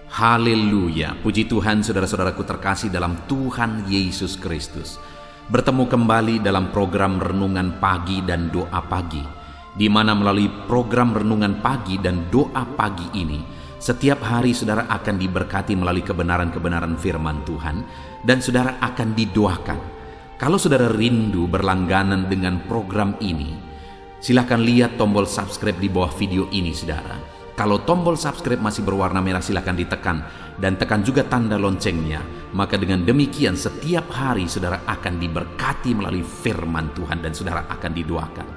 Haleluya, puji Tuhan saudara-saudaraku terkasih dalam Tuhan Yesus Kristus. Bertemu kembali dalam program Renungan Pagi dan Doa Pagi, di mana melalui program Renungan Pagi dan Doa Pagi ini, setiap hari saudara akan diberkati melalui kebenaran-kebenaran firman Tuhan, dan saudara akan didoakan. Kalau saudara rindu berlangganan dengan program ini, silakan lihat tombol subscribe di bawah video ini saudara. Kalau tombol subscribe masih berwarna merah, silakan ditekan dan tekan juga tanda loncengnya. Maka dengan demikian setiap hari saudara akan diberkati melalui firman Tuhan dan saudara akan didoakan.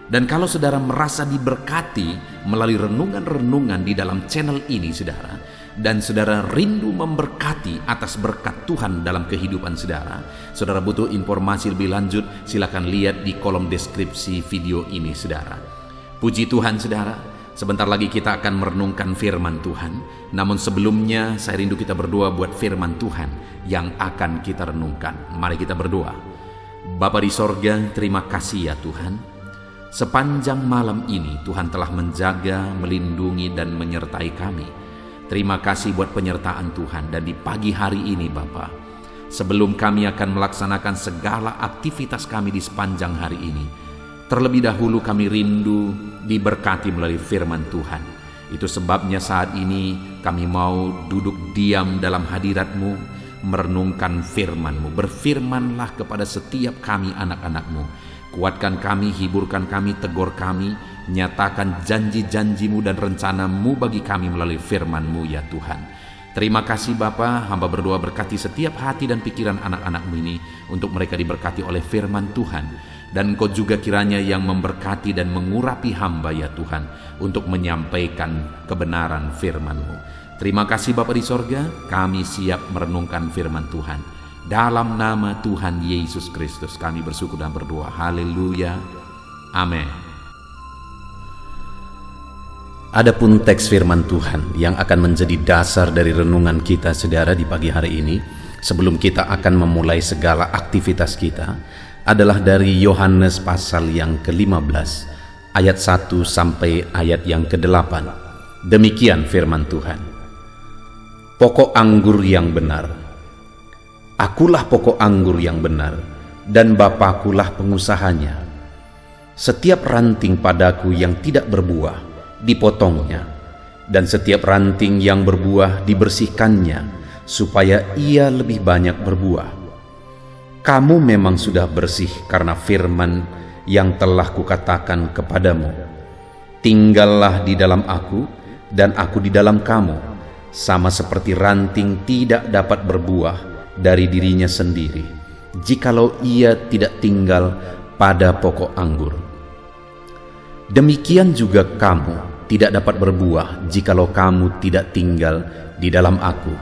Dan kalau saudara merasa diberkati melalui renungan-renungan di dalam channel ini saudara, dan saudara rindu memberkati atas berkat Tuhan dalam kehidupan saudara, saudara butuh informasi lebih lanjut, silakan lihat di kolom deskripsi video ini saudara. Puji Tuhan saudara. Sebentar lagi kita akan merenungkan firman Tuhan. Namun sebelumnya saya rindu kita berdoa buat firman Tuhan yang akan kita renungkan. Mari kita berdoa. Bapa di sorga, terima kasih ya Tuhan. Sepanjang malam ini Tuhan telah menjaga, melindungi dan menyertai kami. Terima kasih buat penyertaan Tuhan. Dan di pagi hari ini Bapa, sebelum kami akan melaksanakan segala aktivitas kami di sepanjang hari ini, terlebih dahulu kami rindu diberkati melalui firman Tuhan. Itu sebabnya saat ini kami mau duduk diam dalam hadirat-Mu, merenungkan firman-Mu. Berfirmanlah kepada setiap kami anak-anak-Mu. Kuatkan kami, hiburkan kami, tegur kami, nyatakan janji-janji-Mu dan rencana-Mu bagi kami melalui firman-Mu ya Tuhan. Terima kasih Bapa, hamba berdoa berkati setiap hati dan pikiran anak-anak-Mu ini, untuk mereka diberkati oleh firman Tuhan. Dan Engkau juga kiranya yang memberkati dan mengurapi hamba ya Tuhan, untuk menyampaikan kebenaran firman-Mu. Terima kasih Bapa di sorga, kami siap merenungkan firman Tuhan. Dalam nama Tuhan Yesus Kristus kami bersyukur dan berdoa. Haleluya. Amin. Adapun teks firman Tuhan yang akan menjadi dasar dari renungan kita saudara di pagi hari ini, sebelum kita akan memulai segala aktivitas kita, adalah dari Yohanes pasal yang ke-15 ayat 1 sampai ayat yang ke-8. Demikian firman Tuhan. Pokok anggur yang benar. Akulah pokok anggur yang benar, dan Bapakulah pengusahanya. Setiap ranting padaku yang tidak berbuah dipotongnya, dan setiap ranting yang berbuah dibersihkannya, supaya ia lebih banyak berbuah. Kamu memang sudah bersih karena firman yang telah kukatakan kepadamu. Tinggallah di dalam aku, dan aku di dalam kamu, sama seperti ranting tidak dapat berbuah dari dirinya sendiri, jikalau ia tidak tinggal pada pokok anggur. Demikian juga kamu tidak dapat berbuah jikalau kamu tidak tinggal di dalam aku.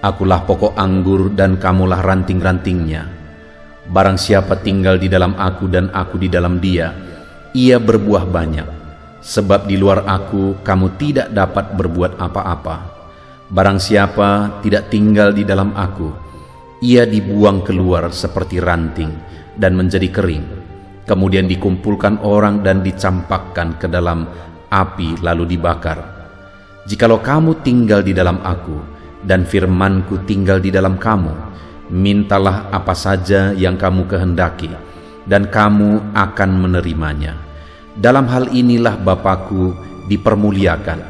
Akulah pokok anggur dan kamulah ranting-rantingnya. Barang siapa tinggal di dalam aku dan aku di dalam dia, ia berbuah banyak. Sebab di luar aku kamu tidak dapat berbuat apa-apa. Barang siapa tidak tinggal di dalam aku, ia dibuang keluar seperti ranting dan menjadi kering. Kemudian dikumpulkan orang dan dicampakkan ke dalam api lalu dibakar. Jikalau kamu tinggal di dalam aku, dan firmanku tinggal di dalam kamu, mintalah apa saja yang kamu kehendaki, dan kamu akan menerimanya. Dalam hal inilah Bapakku dipermuliakan,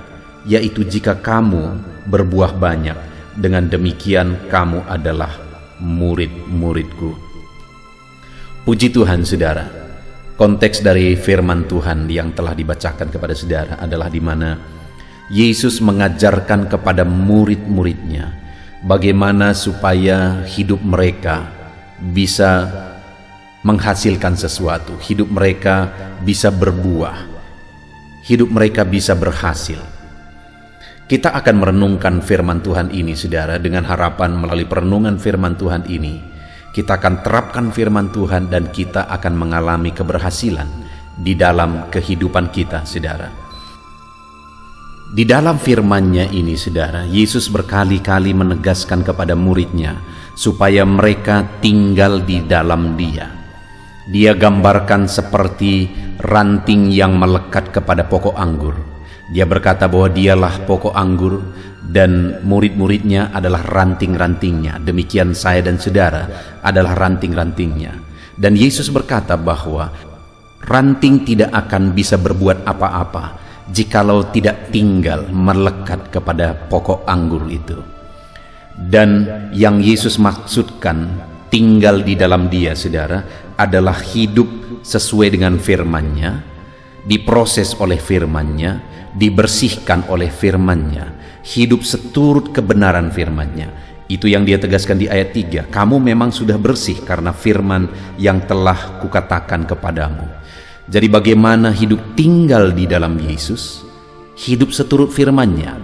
yaitu jika kamu berbuah banyak. Dengan demikian kamu adalah murid-muridku. Puji Tuhan saudara. Konteks dari firman Tuhan yang telah dibacakan kepada saudara adalah di mana Yesus mengajarkan kepada murid-muridnya bagaimana supaya hidup mereka bisa menghasilkan sesuatu, hidup mereka bisa berbuah, hidup mereka bisa berhasil. Kita akan merenungkan firman Tuhan ini saudara, dengan harapan melalui perenungan firman Tuhan ini kita akan terapkan firman Tuhan dan kita akan mengalami keberhasilan di dalam kehidupan kita saudara. Di dalam firman-Nya ini saudara, Yesus berkali-kali menegaskan kepada muridnya supaya mereka tinggal di dalam Dia. Dia gambarkan seperti ranting yang melekat kepada pokok anggur. Dia berkata bahwa dialah pokok anggur dan murid-muridnya adalah ranting-rantingnya. Demikian saya dan saudara adalah ranting-rantingnya. Dan Yesus berkata bahwa ranting tidak akan bisa berbuat apa-apa jikalau tidak tinggal melekat kepada pokok anggur itu. Dan yang Yesus maksudkan tinggal di dalam dia, saudara, adalah hidup sesuai dengan firman-Nya, diproses oleh firman-Nya, dibersihkan oleh firman-Nya, hidup seturut kebenaran firman-Nya. Itu yang dia tegaskan di ayat 3. Kamu memang sudah bersih karena firman yang telah kukatakan kepadamu. Jadi bagaimana hidup tinggal di dalam Yesus? Hidup seturut firman-Nya,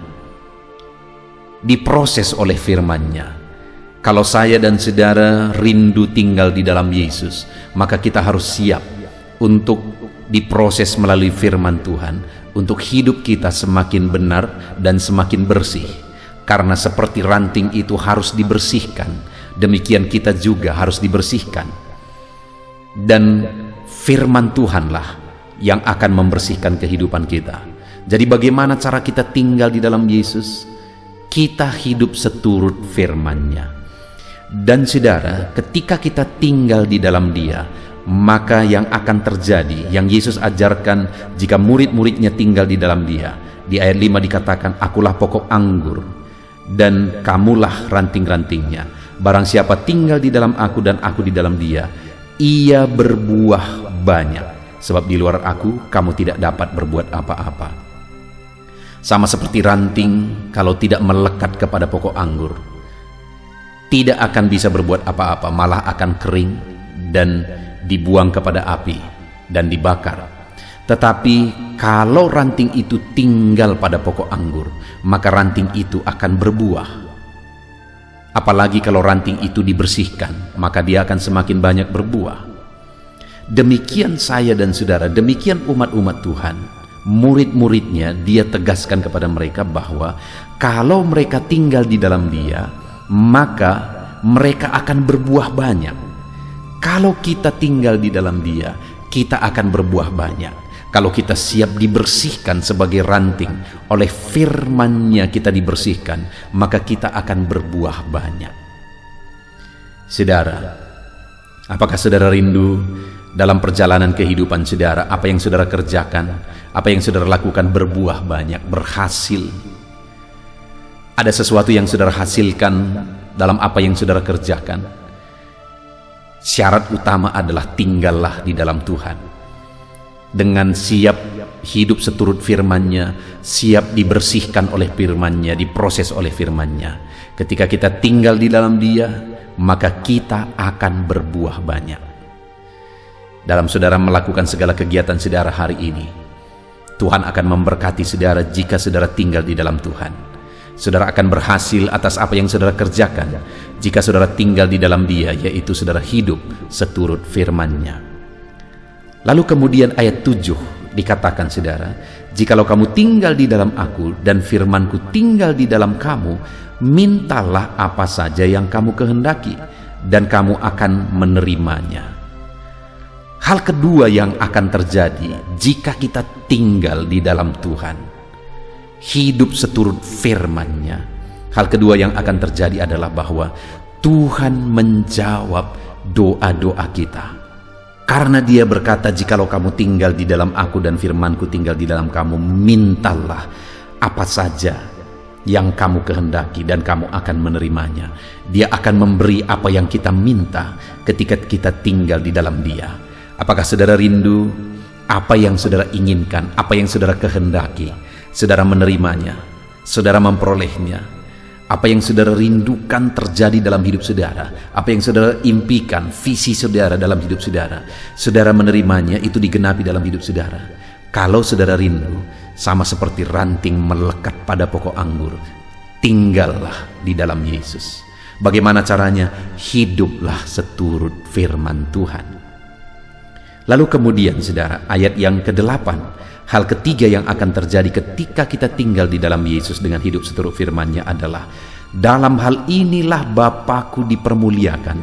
diproses oleh firman-Nya. Kalau saya dan saudara rindu tinggal di dalam Yesus, maka kita harus siap untuk diproses melalui firman Tuhan, untuk hidup kita semakin benar dan semakin bersih. Karena seperti ranting itu harus dibersihkan, demikian kita juga harus dibersihkan. Dan firman Tuhanlah yang akan membersihkan kehidupan kita. Jadi bagaimana cara kita tinggal di dalam Yesus? Kita hidup seturut firman-Nya. Dan saudara, ketika kita tinggal di dalam Dia, maka yang akan terjadi, yang Yesus ajarkan jika murid-muridnya tinggal di dalam Dia. Di ayat 5 dikatakan, akulah pokok anggur dan kamulah ranting-rantingnya. Barang siapa tinggal di dalam aku dan aku di dalam dia, ia berbuah banyak. Sebab di luar aku, kamu tidak dapat berbuat apa-apa. Sama seperti ranting, kalau tidak melekat kepada pokok anggur, tidak akan bisa berbuat apa-apa, malah akan kering dan dibuang kepada api dan dibakar. Tetapi kalau ranting itu tinggal pada pokok anggur, maka ranting itu akan berbuah. Apalagi kalau ranting itu dibersihkan, maka dia akan semakin banyak berbuah. Demikian saya dan saudara, demikian umat-umat Tuhan, murid-muridnya, dia tegaskan kepada mereka bahwa kalau mereka tinggal di dalam dia, maka mereka akan berbuah banyak. Kalau kita tinggal di dalam dia, kita akan berbuah banyak. Kalau kita siap dibersihkan sebagai ranting, oleh firman-Nya kita dibersihkan, maka kita akan berbuah banyak. Saudara, apakah saudara rindu dalam perjalanan kehidupan saudara, apa yang saudara kerjakan, apa yang saudara lakukan berbuah banyak, berhasil? Ada sesuatu yang saudara hasilkan dalam apa yang saudara kerjakan? Syarat utama adalah tinggallah di dalam Tuhan. Dengan siap hidup seturut firman-Nya, siap dibersihkan oleh firman-Nya, diproses oleh firman-Nya. Ketika kita tinggal di dalam Dia, maka kita akan berbuah banyak. Dalam saudara melakukan segala kegiatan saudara hari ini, Tuhan akan memberkati saudara jika saudara tinggal di dalam Tuhan. Saudara akan berhasil atas apa yang saudara kerjakan jika saudara tinggal di dalam Dia, yaitu saudara hidup seturut firman-Nya. Lalu kemudian ayat 7 dikatakan saudara, jikalau kamu tinggal di dalam aku dan firman-Ku tinggal di dalam kamu, mintalah apa saja yang kamu kehendaki dan kamu akan menerimanya. Hal kedua yang akan terjadi jika kita tinggal di dalam Tuhan, hidup seturut firman-Nya, hal kedua yang akan terjadi adalah bahwa Tuhan menjawab doa-doa kita. Karena Dia berkata, jikalau kamu tinggal di dalam aku dan firman-Ku tinggal di dalam kamu, mintalah apa saja yang kamu kehendaki dan kamu akan menerimanya. Dia akan memberi apa yang kita minta ketika kita tinggal di dalam Dia. Apakah saudara rindu apa yang saudara inginkan, apa yang saudara kehendaki? Saudara menerimanya, saudara memperolehnya. Apa yang saudara rindukan terjadi dalam hidup saudara, apa yang saudara impikan, visi saudara dalam hidup saudara, saudara menerimanya, itu digenapi dalam hidup saudara. Kalau saudara rindu, sama seperti ranting melekat pada pokok anggur, tinggallah di dalam Yesus. Bagaimana caranya? Hiduplah seturut firman Tuhan. Lalu kemudian saudara, ayat yang ke-8, hal ketiga yang akan terjadi ketika kita tinggal di dalam Yesus dengan hidup seturut firman-Nya adalah, dalam hal inilah Bapa-Ku dipermuliakan,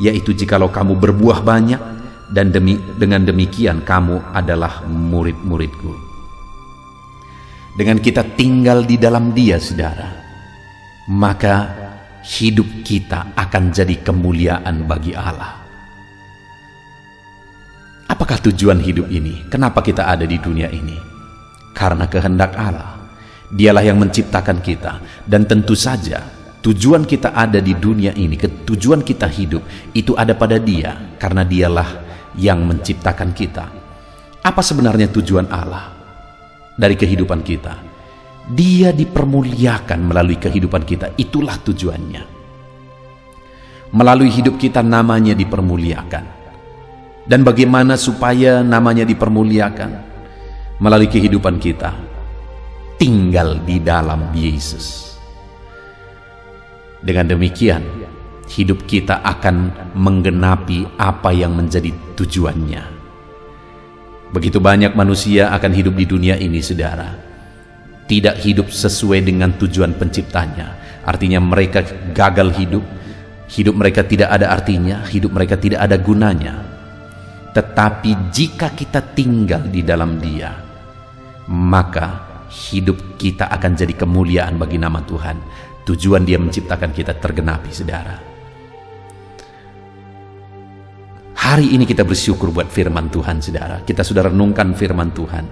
yaitu jikalau kamu berbuah banyak, dan dengan demikian kamu adalah murid-murid-Ku. Dengan kita tinggal di dalam Dia, saudara, maka hidup kita akan jadi kemuliaan bagi Allah. Apakah tujuan hidup ini? Kenapa kita ada di dunia ini? Karena kehendak Allah. Dialah yang menciptakan kita. Dan tentu saja tujuan kita ada di dunia ini, tujuan kita hidup itu ada pada Dia, karena Dialah yang menciptakan kita. Apa sebenarnya tujuan Allah dari kehidupan kita? Dia dipermuliakan melalui kehidupan kita. Itulah tujuannya. Melalui hidup kita namanya dipermuliakan. Dan bagaimana supaya namanya dipermuliakan? Melalui kehidupan kita tinggal di dalam Yesus. Dengan demikian, hidup kita akan menggenapi apa yang menjadi tujuannya. Begitu banyak manusia akan hidup di dunia ini, saudara, tidak hidup sesuai dengan tujuan penciptanya. Artinya mereka gagal hidup. Hidup mereka tidak ada artinya, hidup mereka tidak ada gunanya. Tetapi jika kita tinggal di dalam Dia, maka hidup kita akan jadi kemuliaan bagi nama Tuhan. Tujuan Dia menciptakan kita tergenapi, saudara. Hari ini kita bersyukur buat firman Tuhan, saudara. Kita sudah renungkan firman Tuhan.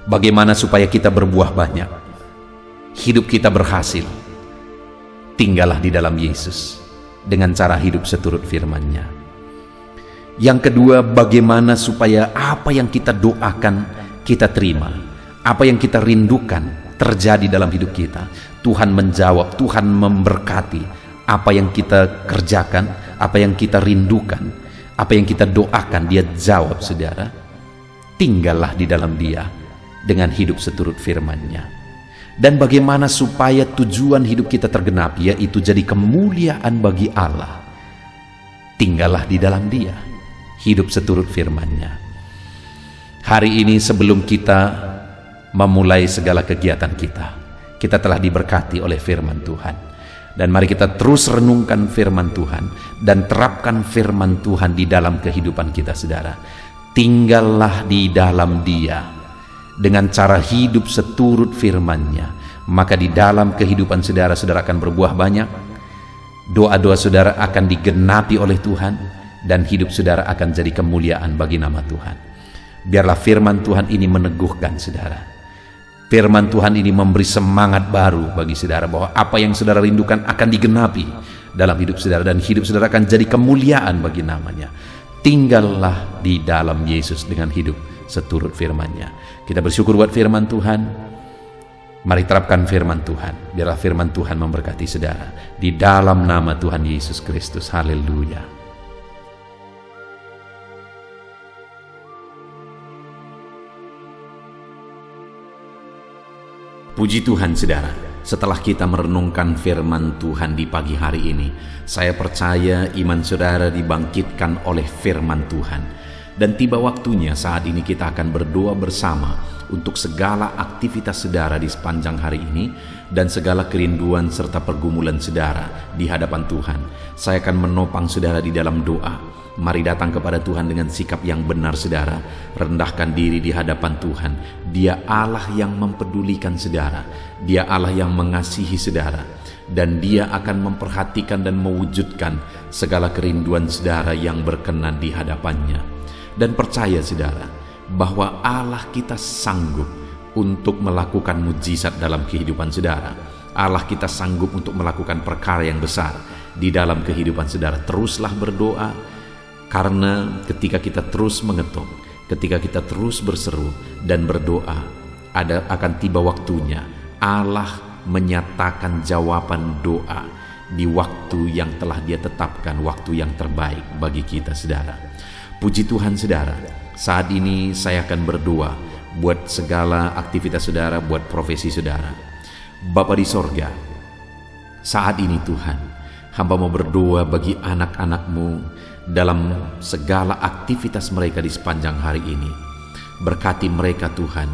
Bagaimana supaya kita berbuah banyak, hidup kita berhasil. Tinggallah di dalam Yesus dengan cara hidup seturut firman-Nya. Yang kedua, bagaimana supaya apa yang kita doakan kita terima, apa yang kita rindukan terjadi dalam hidup kita. Tuhan menjawab, Tuhan memberkati apa yang kita kerjakan, apa yang kita rindukan, apa yang kita doakan. Dia jawab, saudara. Tinggallah di dalam Dia dengan hidup seturut firman-Nya. Dan bagaimana supaya tujuan hidup kita tergenapi, yaitu jadi kemuliaan bagi Allah. Tinggallah di dalam Dia, hidup seturut firman-Nya. Hari ini sebelum kita memulai segala kegiatan kita telah diberkati oleh firman Tuhan. Dan mari kita terus renungkan firman Tuhan dan terapkan firman Tuhan di dalam kehidupan kita, saudara. Tinggallah di dalam Dia dengan cara hidup seturut firman-Nya, maka di dalam kehidupan saudara akan berbuah banyak. Doa-doa saudara akan digenapi oleh Tuhan, dan hidup saudara akan jadi kemuliaan bagi nama Tuhan. Biarlah firman Tuhan ini meneguhkan saudara. Firman Tuhan ini memberi semangat baru bagi saudara, bahwa apa yang saudara rindukan akan digenapi dalam hidup saudara, dan hidup saudara akan jadi kemuliaan bagi namanya. Tinggallah di dalam Yesus dengan hidup seturut firman-Nya. Kita bersyukur buat firman Tuhan. Mari terapkan firman Tuhan. Biarlah firman Tuhan memberkati saudara. Di dalam nama Tuhan Yesus Kristus. Haleluya. Puji Tuhan, saudara. Setelah kita merenungkan firman Tuhan di pagi hari ini, saya percaya iman saudara dibangkitkan oleh firman Tuhan. Dan tiba waktunya saat ini kita akan berdoa bersama untuk segala aktivitas saudara di sepanjang hari ini dan segala kerinduan serta pergumulan saudara di hadapan Tuhan. Saya akan menopang saudara di dalam doa. Mari datang kepada Tuhan dengan sikap yang benar, saudara. Rendahkan diri di hadapan Tuhan. Dia Allah yang mempedulikan saudara. Dia Allah yang mengasihi saudara. Dan Dia akan memperhatikan dan mewujudkan segala kerinduan saudara yang berkenan di hadapannya. Dan percaya saudara, bahwa Allah kita sanggup untuk melakukan mujizat dalam kehidupan saudara. Allah kita sanggup untuk melakukan perkara yang besar di dalam kehidupan saudara. Teruslah berdoa, karena ketika kita terus mengetuk, ketika kita terus berseru dan berdoa, akan tiba waktunya Allah menyatakan jawaban doa di waktu yang telah Dia tetapkan, waktu yang terbaik bagi kita, saudara. Puji Tuhan, saudara. Saat ini saya akan berdoa buat segala aktivitas saudara, buat profesi saudara. Bapa di sorga, saat ini Tuhan, hamba mau berdoa bagi anak-anak-Mu dalam segala aktivitas mereka di sepanjang hari ini. Berkati mereka Tuhan,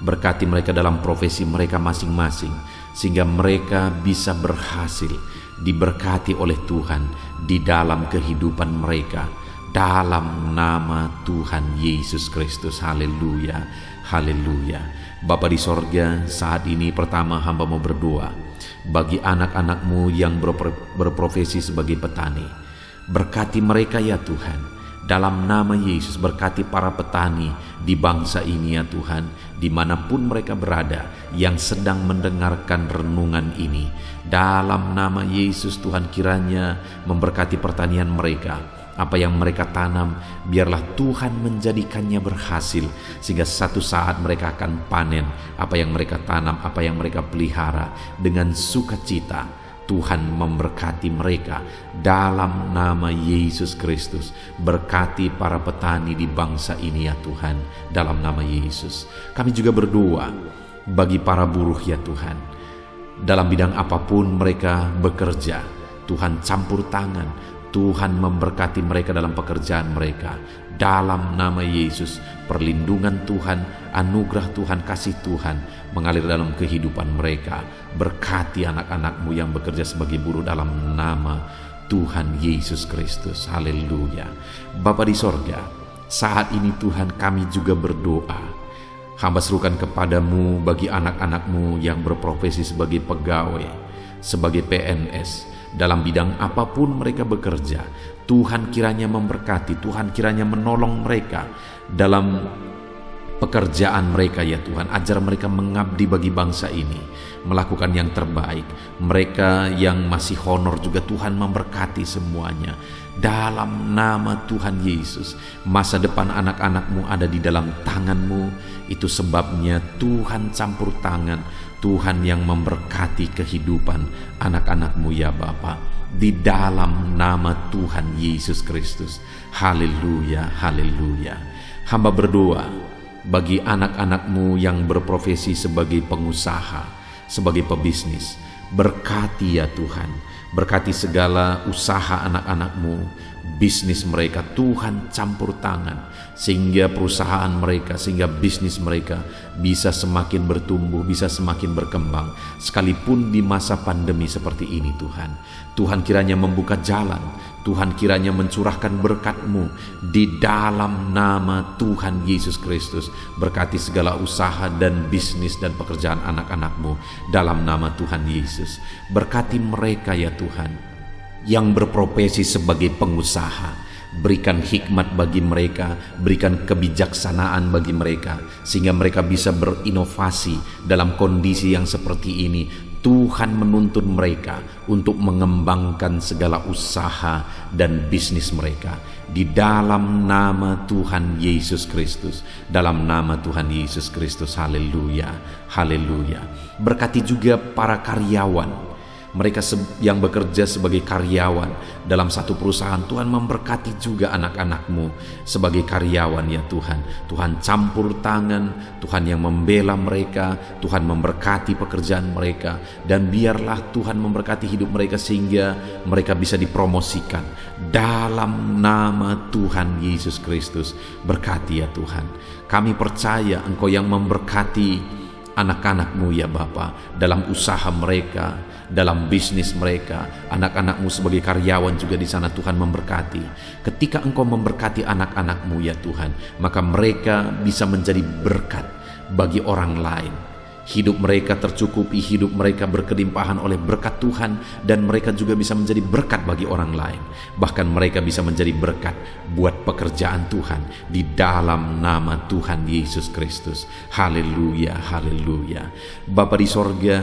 berkati mereka dalam profesi mereka masing-masing, sehingga mereka bisa berhasil, diberkati oleh Tuhan di dalam kehidupan mereka. Dalam nama Tuhan Yesus Kristus. Haleluya, haleluya. Bapa di sorga, saat ini pertama hamba mau berdoa bagi anak-anak-Mu yang berprofesi sebagai petani. Berkati mereka ya Tuhan. Dalam nama Yesus, berkati para petani di bangsa ini ya Tuhan, dimanapun mereka berada yang sedang mendengarkan renungan ini. Dalam nama Yesus Tuhan, kiranya memberkati pertanian mereka. Apa yang mereka tanam, biarlah Tuhan menjadikannya berhasil, sehingga satu saat mereka akan panen apa yang mereka tanam, apa yang mereka pelihara dengan sukacita. Tuhan memberkati mereka dalam nama Yesus Kristus. Berkati para petani di bangsa ini ya Tuhan, dalam nama Yesus. Kami juga berdoa bagi para buruh ya Tuhan. Dalam bidang apapun mereka bekerja, Tuhan campur tangan. Tuhan memberkati mereka dalam pekerjaan mereka. Dalam nama Yesus, perlindungan Tuhan, anugerah Tuhan, kasih Tuhan mengalir dalam kehidupan mereka. Berkati anak-anak-Mu yang bekerja sebagai buruh dalam nama Tuhan Yesus Kristus. Haleluya. Bapa di sorga, saat ini Tuhan kami juga berdoa. Hamba serukan kepadamu bagi anak-anak-Mu yang berprofesi sebagai pegawai, sebagai PNS, dalam bidang apapun mereka bekerja. Tuhan kiranya memberkati, Tuhan kiranya menolong mereka dalam pekerjaan mereka ya Tuhan. Ajar mereka mengabdi bagi bangsa ini, melakukan yang terbaik. Mereka yang masih honor juga Tuhan memberkati semuanya. Dalam nama Tuhan Yesus, masa depan anak-anak-Mu ada di dalam tangan-Mu. Itu sebabnya Tuhan campur tangan, Tuhan yang memberkati kehidupan anak-anak-Mu ya Bapa. Di dalam nama Tuhan Yesus Kristus. Haleluya, haleluya. Hamba berdoa bagi anak-anak-Mu yang berprofesi sebagai pengusaha, sebagai pebisnis. Berkati ya Tuhan, berkati segala usaha anak-anak-Mu, bisnis mereka. Tuhan campur tangan sehingga perusahaan mereka, sehingga bisnis mereka bisa semakin bertumbuh, bisa semakin berkembang, sekalipun di masa pandemi seperti ini Tuhan. Tuhan kiranya membuka jalan, Tuhan kiranya mencurahkan berkat-Mu di dalam nama Tuhan Yesus Kristus. Berkati segala usaha dan bisnis dan pekerjaan anak-anak-Mu dalam nama Tuhan Yesus. Berkati mereka ya Tuhan yang berprofesi sebagai pengusaha. Berikan hikmat bagi mereka, berikan kebijaksanaan bagi mereka, sehingga mereka bisa berinovasi dalam kondisi yang seperti ini. Tuhan menuntun mereka untuk mengembangkan segala usaha dan bisnis mereka di dalam nama Tuhan Yesus Kristus. Dalam nama Tuhan Yesus Kristus. Haleluya, haleluya. Berkati juga para karyawan, mereka yang bekerja sebagai karyawan dalam satu perusahaan. Tuhan memberkati juga anak-anak-Mu sebagai karyawan ya Tuhan. Tuhan campur tangan, Tuhan yang membela mereka, Tuhan memberkati pekerjaan mereka, dan biarlah Tuhan memberkati hidup mereka sehingga mereka bisa dipromosikan dalam nama Tuhan Yesus Kristus. Berkati ya Tuhan. Kami percaya Engkau yang memberkati anak-anak-Mu ya Bapa, dalam usaha mereka, dalam bisnis mereka. Anak-anak-Mu sebagai karyawan juga di sana Tuhan memberkati. Ketika Engkau memberkati anak-anak-Mu ya Tuhan, maka mereka bisa menjadi berkat bagi orang lain. Hidup mereka tercukupi, hidup mereka berkelimpahan oleh berkat Tuhan, dan mereka juga bisa menjadi berkat bagi orang lain. Bahkan mereka bisa menjadi berkat buat pekerjaan Tuhan di dalam nama Tuhan Yesus Kristus. Haleluya, haleluya. Bapa di sorga,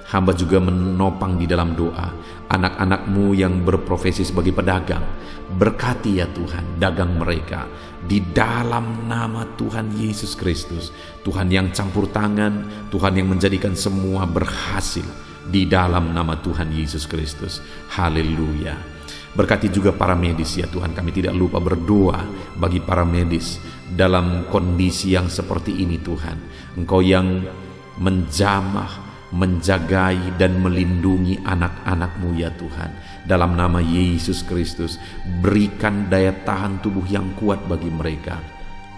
hamba juga menopang di dalam doa anak-anak-Mu yang berprofesi sebagai pedagang. Berkati ya Tuhan dagang mereka di dalam nama Tuhan Yesus Kristus. Tuhan yang campur tangan, Tuhan yang menjadikan semua berhasil di dalam nama Tuhan Yesus Kristus. Haleluya. Berkati juga para medis ya Tuhan. Kami tidak lupa berdoa bagi para medis dalam kondisi yang seperti ini Tuhan. Engkau yang menjamah, menjagai dan melindungi anak-anak-Mu ya Tuhan. Dalam nama Yesus Kristus, berikan daya tahan tubuh yang kuat bagi mereka.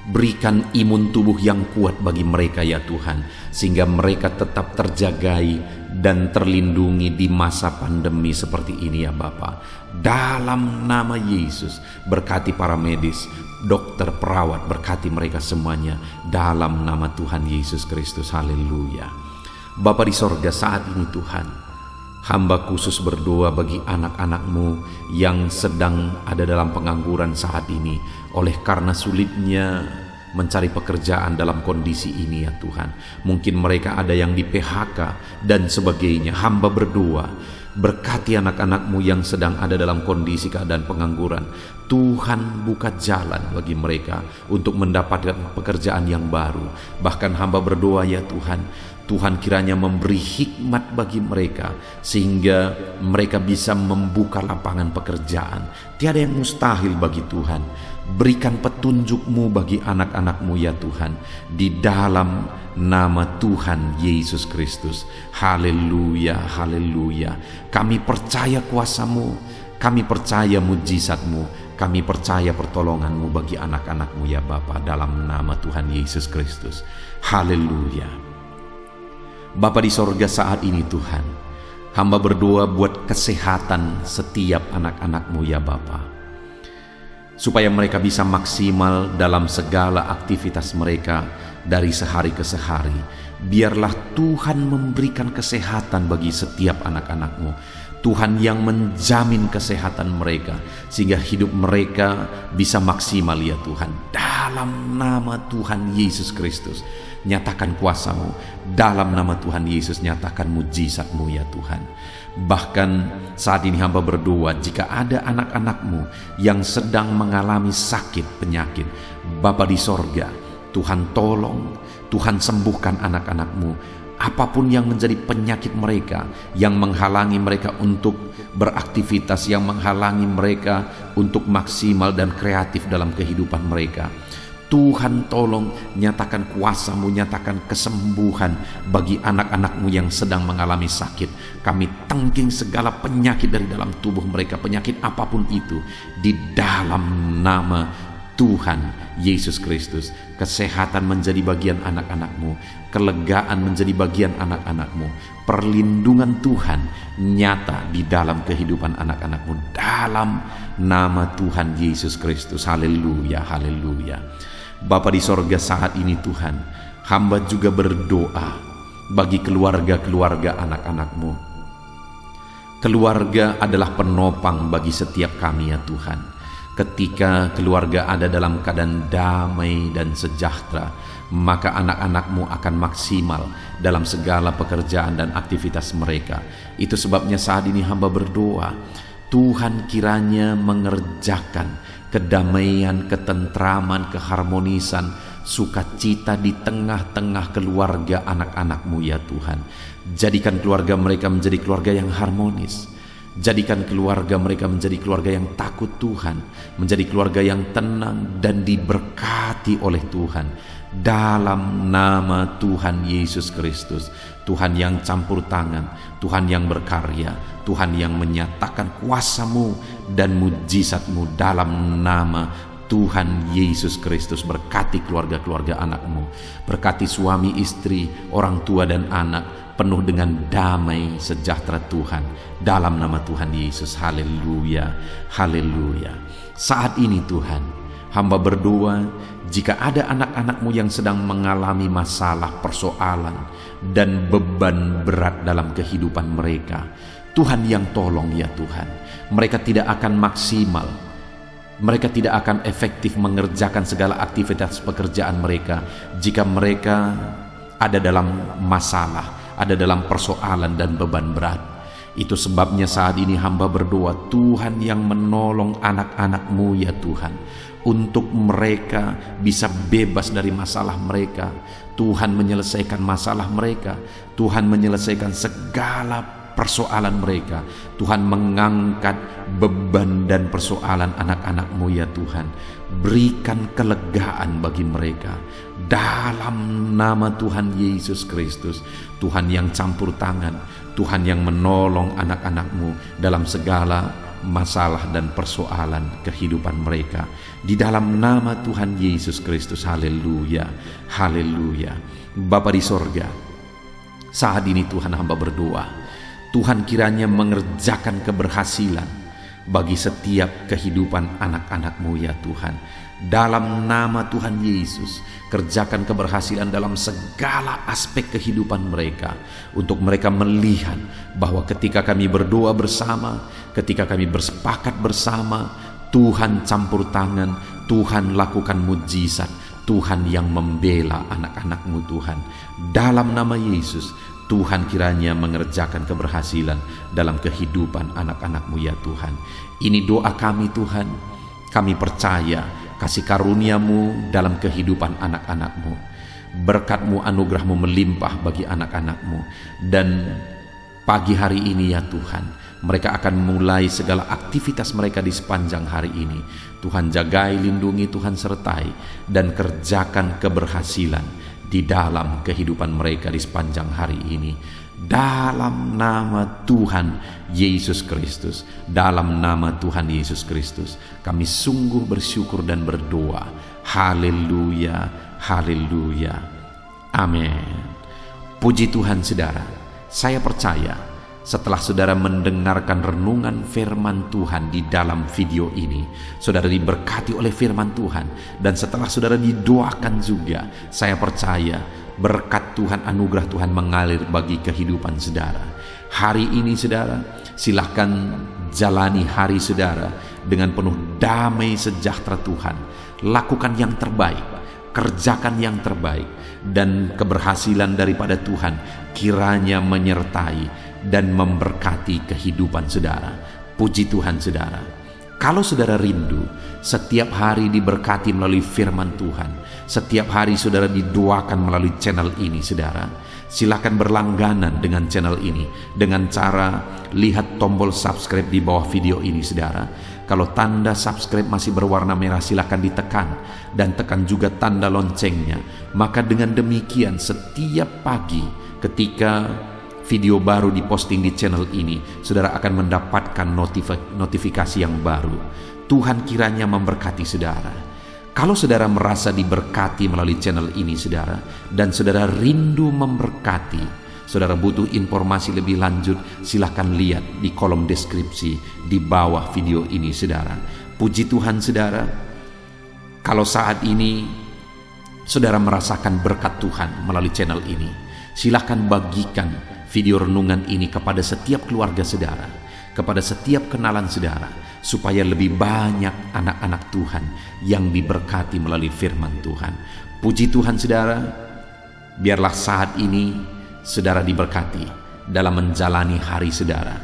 Berikan imun tubuh yang kuat bagi mereka ya Tuhan, sehingga mereka tetap terjagai dan terlindungi di masa pandemi seperti ini ya Bapa. Dalam nama Yesus, berkati para medis, dokter, perawat, berkati mereka semuanya dalam nama Tuhan Yesus Kristus. Haleluya. Bapa di sorga, saat ini Tuhan, hamba khusus berdoa bagi anak-anak-Mu yang sedang ada dalam pengangguran saat ini oleh karena sulitnya mencari pekerjaan dalam kondisi ini ya Tuhan. Mungkin mereka ada yang di PHK dan sebagainya. Hamba berdoa, berkati anak-anak-Mu yang sedang ada dalam kondisi keadaan pengangguran. Tuhan buka jalan bagi mereka untuk mendapatkan pekerjaan yang baru. Bahkan hamba berdoa ya Tuhan, Tuhan kiranya memberi hikmat bagi mereka sehingga mereka bisa membuka lapangan pekerjaan. Tiada yang mustahil bagi Tuhan. Berikan petunjuk-Mu bagi anak-anak-Mu ya Tuhan, di dalam nama Tuhan Yesus Kristus. Haleluya, haleluya. Kami percaya kuasa-Mu, kami percaya mujizat-Mu, kami percaya pertolongan-Mu bagi anak-anak-Mu ya Bapa, dalam nama Tuhan Yesus Kristus. Haleluya. Bapa di sorga, saat ini Tuhan, hamba berdoa buat kesehatan setiap anak-anak-Mu ya Bapa, supaya mereka bisa maksimal dalam segala aktivitas mereka dari sehari ke sehari. Biarlah Tuhan memberikan kesehatan bagi setiap anak-anak-Mu. Tuhan yang menjamin kesehatan mereka sehingga hidup mereka bisa maksimal ya Tuhan. Dalam nama Tuhan Yesus Kristus, nyatakan kuasa-Mu. Dalam nama Tuhan Yesus, nyatakan mujizat-Mu ya Tuhan. Bahkan saat ini hamba berdoa, jika ada anak-anak-Mu yang sedang mengalami sakit penyakit, Bapa di sorga, Tuhan tolong, Tuhan sembuhkan anak-anak-Mu. Apapun yang menjadi penyakit mereka, yang menghalangi mereka untuk beraktivitas, yang menghalangi mereka untuk maksimal dan kreatif dalam kehidupan mereka, Tuhan tolong, nyatakan kuasa-Mu, nyatakan kesembuhan bagi anak-anak-Mu yang sedang mengalami sakit. Kami tangking segala penyakit dari dalam tubuh mereka, penyakit apapun itu, di dalam nama Tuhan Yesus Kristus. Kesehatan menjadi bagian anak-anak-Mu, kelegaan menjadi bagian anak-anak-Mu, perlindungan Tuhan nyata di dalam kehidupan anak-anak-Mu, dalam nama Tuhan Yesus Kristus. Haleluya, haleluya. Bapa di sorga, saat ini Tuhan, hamba juga berdoa bagi keluarga-keluarga anak-anak-Mu. Keluarga adalah penopang bagi setiap kami ya Tuhan. Ketika keluarga ada dalam keadaan damai dan sejahtera, maka anak-anak-Mu akan maksimal dalam segala pekerjaan dan aktivitas mereka. Itu sebabnya saat ini hamba berdoa, Tuhan kiranya mengerjakan kedamaian, ketentraman, keharmonisan, sukacita di tengah-tengah keluarga anak-anak-Mu ya Tuhan. Jadikan keluarga mereka menjadi keluarga yang harmonis. Jadikan keluarga mereka menjadi keluarga yang takut Tuhan, menjadi keluarga yang tenang dan diberkati oleh Tuhan. Dalam nama Tuhan Yesus Kristus, Tuhan yang campur tangan, Tuhan yang berkarya, Tuhan yang menyatakan kuasa-Mu dan mujizat-Mu, dalam nama Tuhan Yesus Kristus. Berkati keluarga-keluarga anak-Mu, berkati suami, istri, orang tua dan anak, penuh dengan damai sejahtera Tuhan, dalam nama Tuhan Yesus. Haleluya, haleluya. Saat ini Tuhan, hamba berdoa, jika ada anak-anak-Mu yang sedang mengalami masalah, persoalan, dan beban berat dalam kehidupan mereka, Tuhan yang tolong ya Tuhan. Mereka tidak akan maksimal, mereka tidak akan efektif mengerjakan segala aktivitas pekerjaan mereka jika mereka ada dalam masalah, ada dalam persoalan dan beban berat. Itu sebabnya saat ini hamba berdoa, Tuhan yang menolong anak-anak-Mu ya Tuhan, untuk mereka bisa bebas dari masalah mereka. Tuhan menyelesaikan masalah mereka, Tuhan menyelesaikan segala persoalan mereka. Tuhan mengangkat beban dan persoalan anak-anak-Mu ya Tuhan. Berikan kelegaan bagi mereka dalam nama Tuhan Yesus Kristus. Tuhan yang campur tangan, Tuhan yang menolong anak-anak-Mu dalam segala masalah dan persoalan kehidupan mereka. Di dalam nama Tuhan Yesus Kristus, haleluya, haleluya. Bapa di sorga, saat ini Tuhan hamba berdoa, Tuhan kiranya mengerjakan keberhasilan bagi setiap kehidupan anak-anak-Mu ya Tuhan. Dalam nama Tuhan Yesus, kerjakan keberhasilan dalam segala aspek kehidupan mereka, untuk mereka melihat bahwa ketika kami berdoa bersama, ketika kami bersepakat bersama, Tuhan campur tangan, Tuhan lakukan mujizat, Tuhan yang membela anak-anak-Mu Tuhan. Dalam nama Yesus, Tuhan kiranya mengerjakan keberhasilan dalam kehidupan anak-anak-Mu ya Tuhan. Ini doa kami Tuhan. Kami percaya kasih karunia-Mu dalam kehidupan anak-anak-Mu. Berkat-Mu, anugerah-Mu melimpah bagi anak-anak-Mu. Dan pagi hari ini ya Tuhan, mereka akan mulai segala aktivitas mereka di sepanjang hari ini. Tuhan jagai, lindungi, Tuhan sertai, dan kerjakan keberhasilan di dalam kehidupan mereka di sepanjang hari ini. Dalam nama Tuhan Yesus Kristus, dalam nama Tuhan Yesus Kristus, kami sungguh bersyukur dan berdoa. Haleluya, haleluya, amin. Puji Tuhan saudara, saya percaya setelah saudara mendengarkan renungan firman Tuhan di dalam video ini, saudara diberkati oleh firman Tuhan. Dan setelah saudara didoakan juga, saya percaya berkat Tuhan, anugerah Tuhan mengalir bagi kehidupan saudara. Hari ini saudara, silahkan jalani hari saudara dengan penuh damai sejahtera Tuhan. Lakukan yang terbaik, kerjakan yang terbaik, dan keberhasilan daripada Tuhan kiranya menyertai dan memberkati kehidupan saudara. Puji Tuhan saudara. Kalau saudara rindu setiap hari diberkati melalui firman Tuhan, setiap hari saudara didoakan melalui channel ini saudara, silakan berlangganan dengan channel ini dengan cara lihat tombol subscribe di bawah video ini saudara. Kalau tanda subscribe masih berwarna merah, silakan ditekan, dan tekan juga tanda loncengnya. Maka dengan demikian setiap pagi ketika video baru diposting di channel ini, saudara akan mendapatkan notifikasi yang baru. Tuhan kiranya memberkati saudara. Kalau saudara merasa diberkati melalui channel ini saudara, dan saudara rindu memberkati, saudara butuh informasi lebih lanjut, silahkan lihat di kolom deskripsi di bawah video ini saudara. Puji Tuhan saudara. Kalau saat ini saudara merasakan berkat Tuhan melalui channel ini, silahkan bagikan video renungan ini kepada setiap keluarga saudara, kepada setiap kenalan saudara, supaya lebih banyak anak-anak Tuhan yang diberkati melalui firman Tuhan. Puji Tuhan saudara, biarlah saat ini saudara diberkati dalam menjalani hari saudara.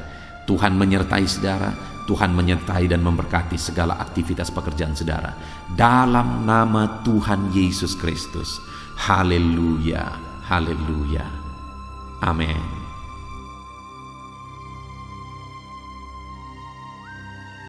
Tuhan menyertai saudara, Tuhan menyertai dan memberkati segala aktivitas pekerjaan saudara. Dalam nama Tuhan Yesus Kristus. Haleluya, haleluya, amin.